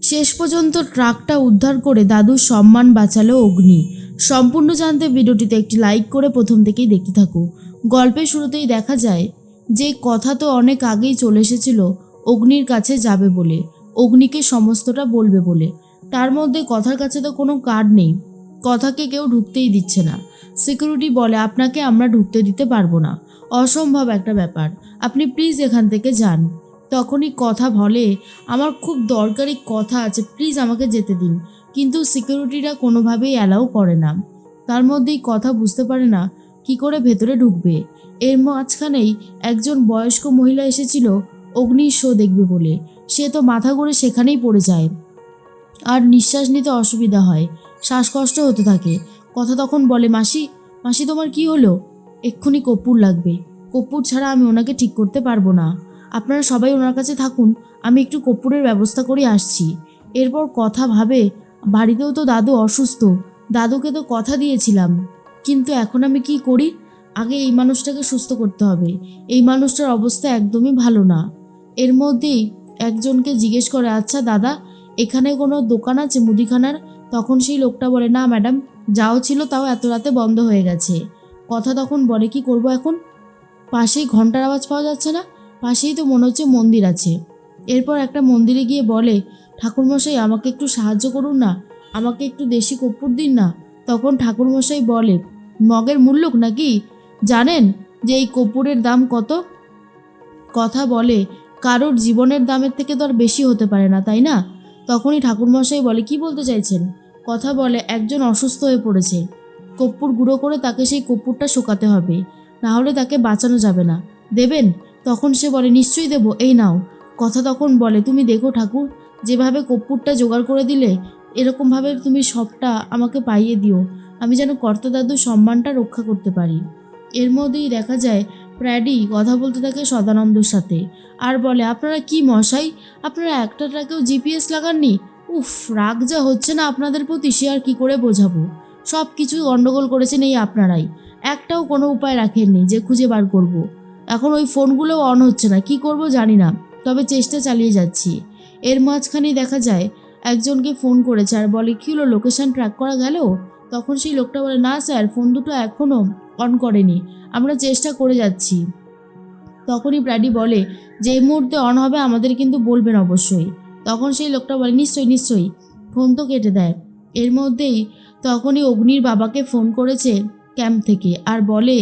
শেষ পর্যন্ত ট্রাকটা উদ্ধার করে দাদুর সম্মান বাঁচালো অগ্নি। সম্পূর্ণ জানতে ভিডিওটিতে একটি লাইক করে প্রথম থেকেই দেখতে থাকো। গল্পের শুরুতেই দেখা যায় যে কথা তো অনেক আগেই চলে এসেছিল অগ্নির কাছে যাবে বলে, অগ্নিকে সমস্তটা বলবে বলে। তার মধ্যে কথার কাছে তো কোনো কার্ড নেই, কথাকে কেউ ঢুকতেই দিচ্ছে না। সিকিউরিটি বলে আপনাকে আমরা ঢুকতে দিতে পারবো না, অসম্ভব একটা ব্যাপার, আপনি প্লিজ এখান থেকে যান। তখনই কথা বলে আমার খুব দরকারি কথা আছে, প্লিজ আমাকে যেতে দিন। কিন্তু সিকিউরিটিরা কোনোভাবেই অ্যালাউ করে না। তার মধ্যেই কথা বুঝতে পারে না কি করে ভেতরে ঢুকবে। এর মাঝখানেই একজন বয়স্ক মহিলা এসেছিল অগ্নির শো দেখবে বলে। সে তো মাথা ঘুরে সেখানেই পড়ে যায় আর নিঃশ্বাস নিতে অসুবিধা হয়, শ্বাসকষ্ট হতে থাকে। কথা তখন বলে মাসি, মাসি তোমার কি হলো? এক্ষুনি কর্পূর লাগবে, কর্পূর ছাড়া আমি ওনাকে ঠিক করতে পারবো না। আপনারা সবাই ওনার কাছে থাকুন, আমি একটু কর্পূরের ব্যবস্থা করে আসছি। এরপর কথা ভাবে বাড়িতেও তো দাদু অসুস্থ, দাদুকে তো কথা দিয়েছিলাম, কিন্তু এখন আমি কি করি? আগে এই মানুষটাকে সুস্থ করতে হবে, এই মানুষটার অবস্থা একদমই ভালো না। এর মধ্যেই একজনকে জিজ্ঞেস করে আচ্ছা দাদা, এখানে কোনো দোকান আছে মুদিখানার? তখন সেই লোকটা বলে না ম্যাডাম, যাও ছিল তাও এত রাতে বন্ধ হয়ে গেছে। কথা তখন বলে কি করব এখন? পাশেই ঘন্টার আওয়াজ পাওয়া যাচ্ছে না, পাশেই তো মনে হচ্ছে মন্দির আছে। এরপর একটা মন্দিরে গিয়ে বলে ঠাকুরমশাই আমাকে একটু সাহায্য করুন না, আমাকে একটু দেশি কর্পূর দিন না। তখন ঠাকুরমশাই বলে মগের মূল্য নাকি জানেন যে এই কর্পূরের দাম কত? কথা বলে কারোর জীবনের দামের থেকে তো আর বেশি হতে পারে না, তাই না? তখনই ঠাকুরমশাই বলে কি বলতে চাইছেন? কথা বলে একজন অসুস্থ হয়ে পড়েছে, কর্পূর গুঁড়ো করে তাকে সেই কর্পূরটা শুকাতে হবে, না হলে তাকে বাঁচানো যাবে না, দেবেন? তখন সে বলে নিশ্চয়ই দেবো, এই নাও। কথা তখন বলে তুমি দেখো ঠাকুর, যেভাবে কর্পূরটা জোগাড় করে দিলে এরকমভাবে তুমি সবটা আমাকে পাইয়ে দিও, আমি যেন কর্তা দাদুর সম্মানটা রক্ষা করতে পারি। এর মধ্যেই দেখা যায় প্র্যাডি কথা বলতে থাকে সদানন্দর সাথে আর বলে আপনারা কি মশাই, আপনারা একটা ট্রাকেও জিপিএস লাগাননি? উফ, রাগ যা হচ্ছে না আপনাদের প্রতি সে আর কি করে বোঝাবো। সব কিছু গন্ডগোল করেছেন এই আপনারাই, একটাও কোনো উপায় রাখেননি যে খুঁজে বার করব। এখন ওই ফোনগুলোও অন হচ্ছে না, কি করব জানি না, তবে চেষ্টা চালিয়ে যাচ্ছি। এর মাঝখানেই দেখা যায় একজনকে ফোন করেছে আর বলে কি হলো, লোকেশন ট্র্যাক করা গেল? তখন সেই লোকটা বলে না স্যার, ফোন দুটো এখনও অন করেনি, আমরা চেষ্টা করে যাচ্ছি। তখনই ব্র্যাডি বলে যে এই মুহূর্তে অন হবে আমাদের কিন্তু বলবেন অবশ্যই। তখন সেই লোকটা বলে নিশ্চয়ই নিশ্চয়ই, ফোন তো কেটে দেয়। এর মধ্যেই তখনই অগ্নির বাবাকে ফোন করেছে ক্যাম্প থেকে আর বলে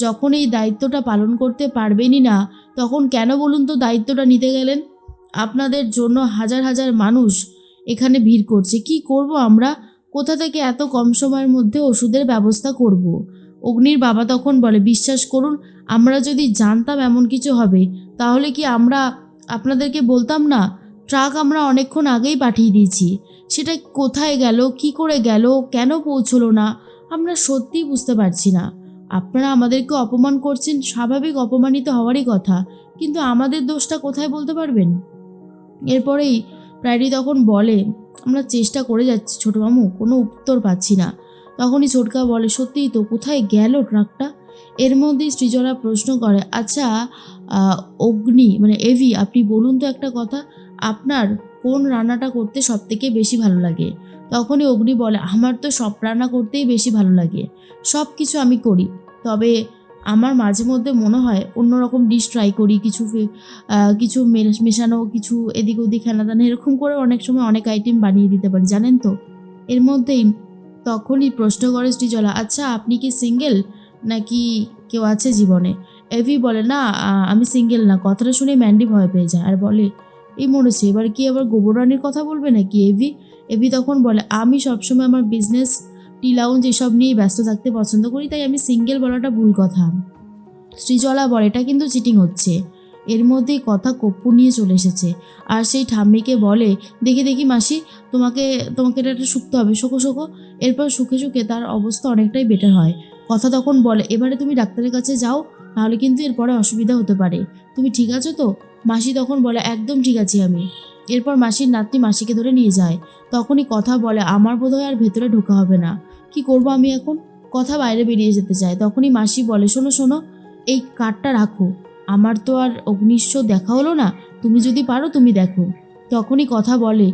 যখন এই দায়িত্বটা পালন করতে পারবেনই না তখন কেন বলুন তো দায়িত্বটা নিতে গেলেন? আপনাদের জন্য হাজার হাজার মানুষ এখানে ভিড় করছে, কি করব আমরা? কোথা থেকে এত কম সময়ের মধ্যে ওষুধের ব্যবস্থা করব? অগ্নির বাবা তখন বলে বিশ্বাস করুন, আমরা যদি জানতাম এমন কিছু হবে তাহলে কি আমরা আপনাদেরকে বলতাম না? ট্রাক আমরা অনেকক্ষণ আগেই পাঠিয়ে দিয়েছি, সেটা কোথায় গেল, কি করে গেল, কেন পৌঁছলো না, আমরা সত্যিই বুঝতে পারছি না। আপনারা আমাদেরকে অপমান করছেন, স্বাভাবিক, অপমানিত হওয়ারই কথা, কিন্তু আমাদের দোষটা কোথায় বলতে পারবেন? এরপরেই প্র্যাডি তখন বলে আমরা চেষ্টা করে যাচ্ছি ছোটো মামু, কোনো উত্তর পাচ্ছি না। তখনই ছোটকা বলে সত্যিই তো, কোথায় গেল ট্রাকটা? এর মধ্যেই সৃজলা প্রশ্ন করে আচ্ছা অগ্নি মানে এভি, আপনি বলুন তো একটা কথা, আপনার কোন রান্নাটা করতে সব থেকে বেশি ভালো লাগে? তখনই অগ্নি বলে আমার তো সব রান্না করতেই বেশি ভালো লাগে, সব কিছু আমি করি, তবে আমার মাঝে মধ্যে মনে হয় অন্যরকম ডিশ ট্রাই করি, কিছু মেশানো, কিছু এদিক ওদিক হেনাদানা এরকম করে অনেক সময় অনেক আইটেম বানিয়ে দিতে পারি জানেন তো। এর মধ্যেই তখনই প্রশ্ন করে সৃজলা আচ্ছা আপনি কি সিঙ্গেল নাকি কেউ আছে জীবনে? এভি বলে না আমি সিঙ্গেল না। কথাটা শুনে ম্যান্ডি ভয় পেয়ে যায় আর বলে এই মরেছে, এবার কি আবার গোবর রানীর কথা বলবে নাকি এভি? এভি তখন বলে আমি সবসময় আমার বিজনেস, টি লাউঞ্জ এসব নিয়েই ব্যস্ত থাকতে পছন্দ করি, তাই আমি সিঙ্গেল বলাটা ভুল কথা। সৃজলা বলে এটা কিন্তু চিটিং হচ্ছে। এর মধ্যেই কথা কর্পূর নিয়ে চলে এসেছে আর সেই ঠাম্মিকে বলে দেখি দেখি মাসি, তোমাকে তোমাকে এটা শুকতে হবে, শোকো শোকো। এরপর শুকে শুকে তার অবস্থা অনেকটাই বেটার হয়। কথা তখন বলে এবারে তুমি ডাক্তারের কাছে যাও, নাহলে কিন্তু এরপরে অসুবিধা হতে পারে, তুমি ঠিক আছো তো? মাসি তখন বলে একদম ঠিক আছি আমি। এরপর মাসির নাতনি মাসিকে ধরে নিয়ে যায়। তখনই কথা বলে আমার বোধহয় আর ভেতরে ঢোকা হবে না, কি করব আমি এখন? কথা বাইরে বেরিয়ে যেতে চায়। তখনই মাসি বলে শোনো শোনো, এই কার্ডটা রাখো, আমার তো আর অগ্নিশ্ব দেখা হলো না, তুমি যদি পারো তুমি দেখো। তখনই কথা বলে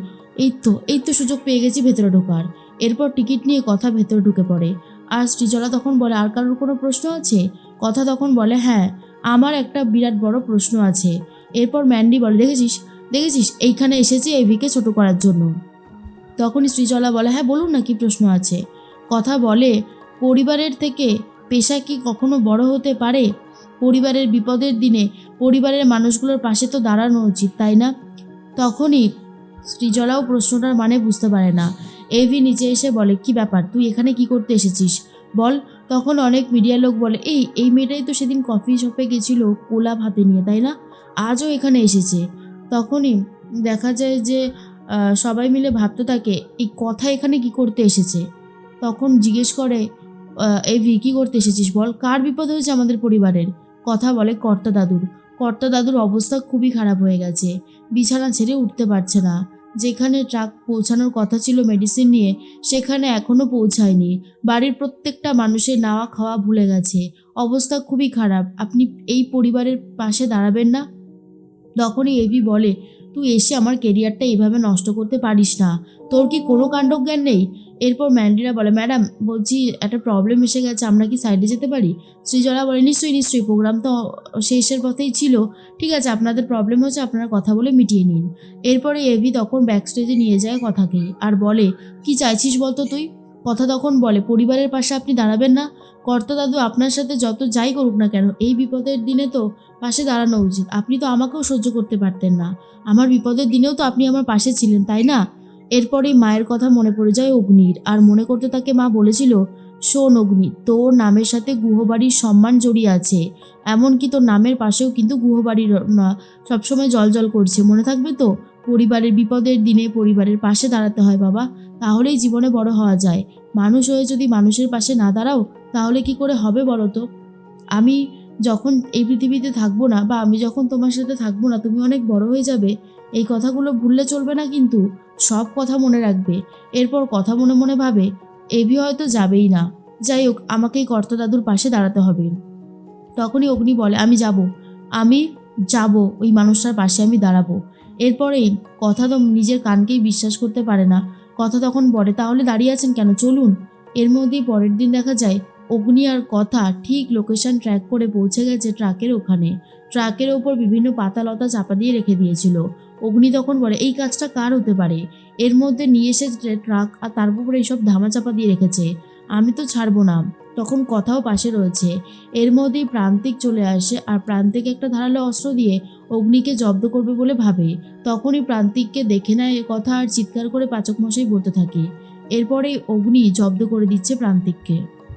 এই তো সুযোগ পেয়ে গেছি ভেতরে ঢোকার। এরপর টিকিট নিয়ে কথা ভেতরে ঢুকে পড়ে। আর সৃজলা তখন বলে, আর কারোর কোনো প্রশ্ন আছে? কথা তখন বলে, হ্যাঁ, আমার একটা বিরাট বড় প্রশ্ন আছে। এরপর ম্যান্ডি বলে, দেখেছিস দেখেছিস এইখানে এসেছি এভিকে ছোট করার জন্য। তখনই সৃজলা বলে, হ্যাঁ বলুন না, কি প্রশ্ন আছে? কথা বলে, পরিবারের থেকে পেশা কি কখনো বড় হতে পারে? পরিবারের বিপদের দিনে পরিবারের মানুষগুলোর পাশে তো দাঁড়ানো উচিত, তাই না? তখনই সৃজলাও প্রশ্নটার মানে বুঝতে পারে না। এভি নিচে এসে বলে, কি ব্যাপার, তুই এখানে কি করতে এসেছিস বল? তখন অনেক মিডিয়া লোক বলে, এই মেয়েটাই তো সেদিন কফি শপে গেছিল কোলাপ হাতে নিয়ে, তাই না? আজও এখানে এসেছে। তখনই দেখা যায় যে সবাই মিলে ভাবতে থাকে, এই কথা এখানে কি করতে এসেছে। তখন জিজ্ঞেস করে, এভি কী করতে এসেছিস বল, কার বিপদ হয়েছে আমাদের পরিবারের? কথা বলে, কর্তা দাদুর অবস্থা খুবই খারাপ হয়ে গেছে, বিছানা ছেড়ে উঠতে পারছে না। যেখানে ট্রাক পৌঁছানোর কথা ছিল মেডিসিন নিয়ে, সেখানে এখনও পৌঁছায়নি। বাড়ির প্রত্যেকটা মানুষের নাওয়া খাওয়া ভুলে গেছে, অবস্থা খুবই খারাপ। আপনি এই পরিবারের পাশে দাঁড়াবেন না? তখনই এভি বলে, তুই এসে আমার কেরিয়ারটা এভাবে নষ্ট করতে পারিস না, তোর কি কোনো কাণ্ডজ্ঞান নেই? এরপর ম্যান্ডিরা বলে, ম্যাডাম বলছি একটা প্রবলেম এসে গেছে, আমরা কি সাইডে যেতে পারি? সৃজলা বলে, নিশ্চয়ই, প্রোগ্রাম তো শেষের পথেই ছিল, ঠিক আছে, আপনাদের প্রবলেম হচ্ছে, আপনারা কথা বলে মিটিয়ে নিন। এরপরে এভি তখন ব্যাকস্টেজে নিয়ে যায় কথাকে আর বলে, কি চাইছিস বলতো তুই? কথা তখন বলে, পরিবারের পাশে আপনি দাঁড়াবেন না? কর্তা দাদু আপনার সাথে যত যাই করুক না কেন, এই বিপদের দিনে তো পাশে দাঁড়ানো উচিত। আপনি তো আমাকেও সহ্য করতে পারতেন না, আমার বিপদের দিনেও তো আপনি আমার পাশে ছিলেন, তাই না? এরপরেই মায়ের কথা মনে পড়ে যায় অগ্নির, আর মনে করতে তাকে মা বলেছিল, শোন অগ্নি, তোর নামের সাথে গুহবাড়ির সম্মান জড়িয়ে আছে, এমনকি তোর নামের পাশেও কিন্তু গুহবাড়ির না সবসময় জল করছে, মনে থাকবে তো? পরিবারের বিপদের দিনে পরিবারের পাশে দাঁড়াতে হয় বাবা, তাহলেই জীবনে বড় হওয়া যায়। মানুষ হয়ে যদি মানুষের পাশে না দাঁড়াও, তাহলে কি করে হবে বলো তো? আমি যখন এই পৃথিবীতে থাকবো না, বা আমি যখন তোমার সাথে থাকবো না, তুমি অনেক বড় হয়ে যাবে। এই কথাগুলো ভুললে চলবে না কিন্তু, সব কথা মনে রাখবে। এরপর কথা মনে মনে ভাবে, এভি হয়তো যাবেই না, যাই হোক আমাকেই কর্তা দাদুর পাশে দাঁড়াতে হবে। তখনই অগ্নি বলে, আমি যাব, ওই মানুষটার পাশে আমি দাঁড়াবো। এরপরেই কথা তো নিজের কানকেই বিশ্বাস করতে পারে না। কথা তখন বলে, তাহলে দাঁড়িয়ে আছেন কেন, চলুন। এর মধ্যেই পরের দিন দেখা যায় অগ্নি আর কথা ঠিক লোকেশন ট্র্যাক করে পৌঁছে গেছে ট্রাকের ওখানে। ট্রাকের ওপর বিভিন্ন পাতালতা চাপা দিয়ে রেখে দিয়েছিল। অগ্নি তখন বলে, এই কাজটা কার হতে পারে? এর মধ্যে নিয়ে এসেছে ট্রাক, আর তার উপরে এইসব ধামা চাপা দিয়ে রেখেছে, আমি তো ছাড়বো না। তখন কথাও পাশে রয়েছে। এর মধ্যেই প্রান্তিক চলে আসে, আর প্রান্তিক একটা ধারালো অস্ত্র দিয়ে অগ্নিকে জব্দ করবে বলে ভাবে। তখনই প্রান্তিককে দেখে নেয় কথা, আর চিৎকার করে পাচক মশাই বলতে থাকে। এরপরেই অগ্নি জব্দ করে দিচ্ছে প্রান্তিককে।